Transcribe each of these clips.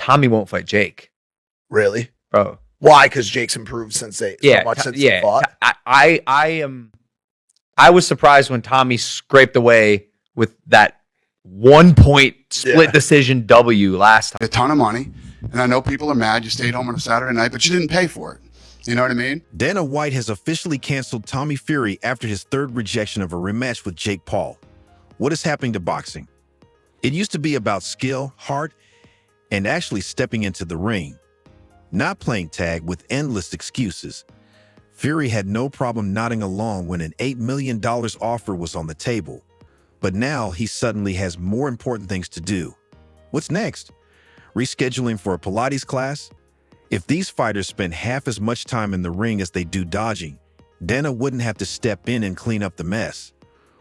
Tommy won't fight Jake. Really? Bro. Why? Because Jake's improved since they fought? I was surprised when Tommy scraped away with that 1-point split decision W last time. A ton of money, and I know people are mad you stayed home on a Saturday night, but you didn't pay for it. You know what I mean? Dana White has officially canceled Tommy Fury after his third rejection of a rematch with Jake Paul. What is happening to boxing? It used to be about skill, heart, and actually stepping into the ring, not playing tag with endless excuses. Fury had no problem nodding along when an $8 million offer was on the table. But now he suddenly has more important things to do. What's next? Rescheduling for a Pilates class? If these fighters spent half as much time in the ring as they do dodging, Dana wouldn't have to step in and clean up the mess.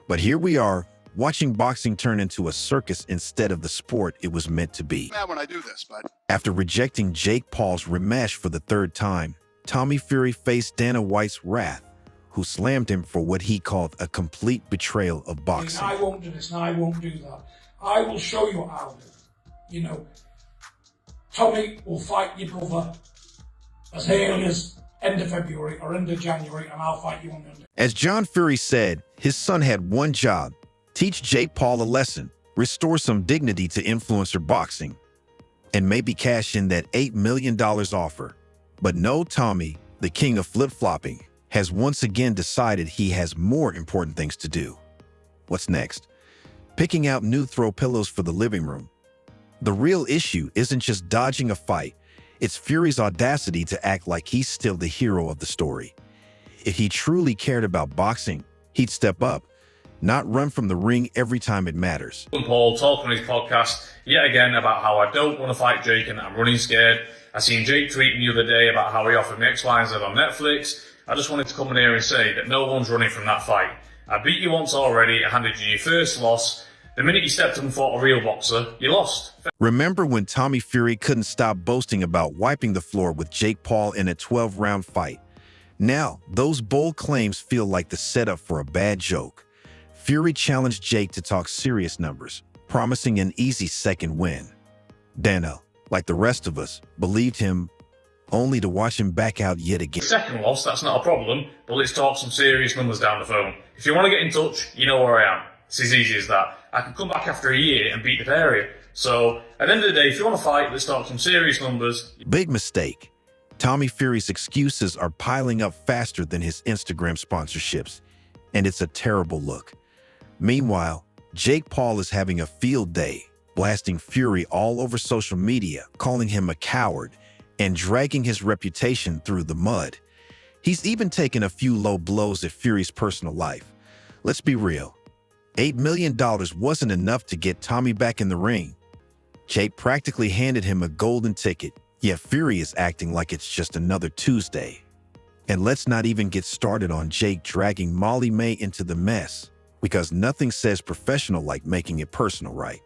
But here we are, watching boxing turn into a circus instead of the sport it was meant to be. Mad when I do this, but After rejecting Jake Paul's rematch for the third time, Tommy Fury faced Dana White's wrath, who slammed him for what he called a complete betrayal of boxing. I won't do this and I won't do that. I will show you what I'll do. You know, Tommy will fight your brother as early as end of February or end of January, and I'll fight you on the end. As John Fury said, his son had one job: teach Jake Paul a lesson, restore some dignity to influencer boxing, and maybe cash in that $8 million offer. But no, Tommy, the king of flip-flopping, has once again decided he has more important things to do. What's next? Picking out new throw pillows for the living room. The real issue isn't just dodging a fight, it's Fury's audacity to act like he's still the hero of the story. If he truly cared about boxing, he'd step up, not run from the ring every time it matters. Paul talking on his podcast yet again about how I don't want to fight Jake and I'm running scared. I seen Jake tweeting the other day about how he offered me X, Y, and Z on Netflix. I just wanted to come in here and say that no one's running from that fight. I beat you once already, I handed you your first loss. The minute you stepped up and fought a real boxer, you lost. Remember when Tommy Fury couldn't stop boasting about wiping the floor with Jake Paul in a 12-round fight? Now, those bold claims feel like the setup for a bad joke. Fury challenged Jake to talk serious numbers, promising an easy second win. Dana, like the rest of us, believed him, only to watch him back out yet again. Second loss, that's not a problem, but let's talk some serious numbers down the phone. If you want to get in touch, you know where I am. It's as easy as that. I can come back after a year and beat the pair of you. So, at the end of the day, if you want to fight, let's talk some serious numbers. Big mistake. Tommy Fury's excuses are piling up faster than his Instagram sponsorships, and it's a terrible look. Meanwhile, Jake Paul is having a field day, blasting Fury all over social media, calling him a coward, and dragging his reputation through the mud. He's even taken a few low blows at Fury's personal life. Let's be real. $8 million wasn't enough to get Tommy back in the ring. Jake practically handed him a golden ticket, yet Fury is acting like it's just another Tuesday. And let's not even get started on Jake dragging Molly May into the mess, because nothing says professional like making it personal, right?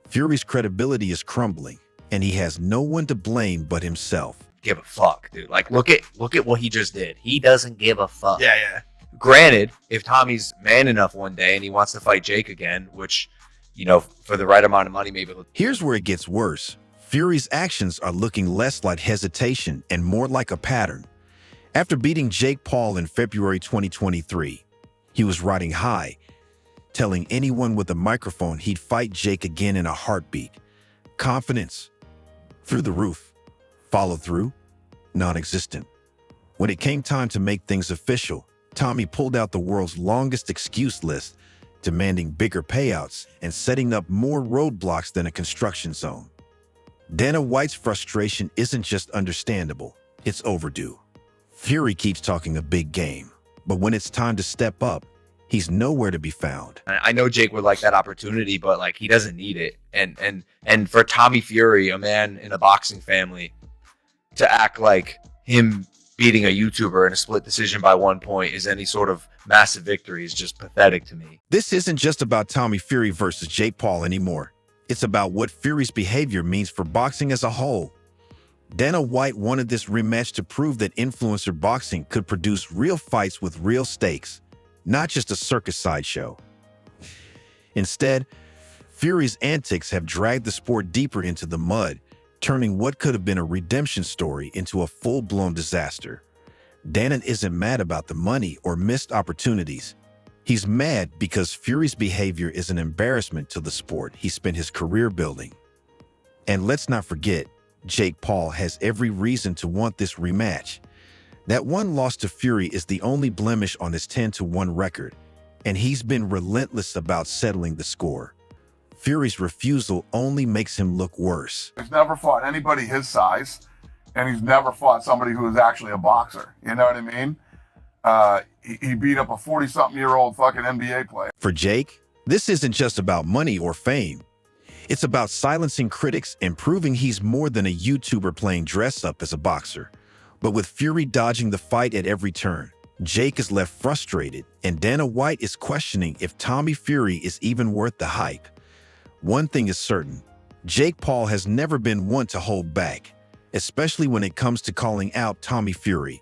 Fury's credibility is crumbling, and he has no one to blame but himself. Give a fuck, dude. Like, look at what he just did. He doesn't give a fuck. Yeah. Granted, if Tommy's man enough one day and he wants to fight Jake again, which, you know, for the right amount of money, maybe. Here's where it gets worse. Fury's actions are looking less like hesitation and more like a pattern. After beating Jake Paul in February 2023, he was riding high, telling anyone with a microphone he'd fight Jake again in a heartbeat. Confidence, through the roof. Follow through, non-existent. When it came time to make things official, Tommy pulled out the world's longest excuse list, demanding bigger payouts and setting up more roadblocks than a construction zone. Dana White's frustration isn't just understandable, it's overdue. Fury keeps talking a big game, but when it's time to step up, he's nowhere to be found. I know Jake would like that opportunity, but like he doesn't need it. And for Tommy Fury, a man in a boxing family, to act like him beating a YouTuber in a split decision by 1 point is any sort of massive victory is just pathetic to me. This isn't just about Tommy Fury versus Jake Paul anymore. It's about what Fury's behavior means for boxing as a whole. Dana White wanted this rematch to prove that influencer boxing could produce real fights with real stakes, not just a circus sideshow. Instead, Fury's antics have dragged the sport deeper into the mud, turning what could have been a redemption story into a full-blown disaster. Dana isn't mad about the money or missed opportunities. He's mad because Fury's behavior is an embarrassment to the sport he spent his career building. And let's not forget, Jake Paul has every reason to want this rematch. That one loss to Fury is the only blemish on his 10-1 record, and he's been relentless about settling the score. Fury's refusal only makes him look worse. He's never fought anybody his size, and he's never fought somebody who is actually a boxer. You know what I mean? He beat up a 40-something-year-old fucking NBA player. For Jake, this isn't just about money or fame. It's about silencing critics and proving he's more than a YouTuber playing dress-up as a boxer. But with Fury dodging the fight at every turn, Jake is left frustrated, and Dana White is questioning if Tommy Fury is even worth the hype. One thing is certain, Jake Paul has never been one to hold back, especially when it comes to calling out Tommy Fury.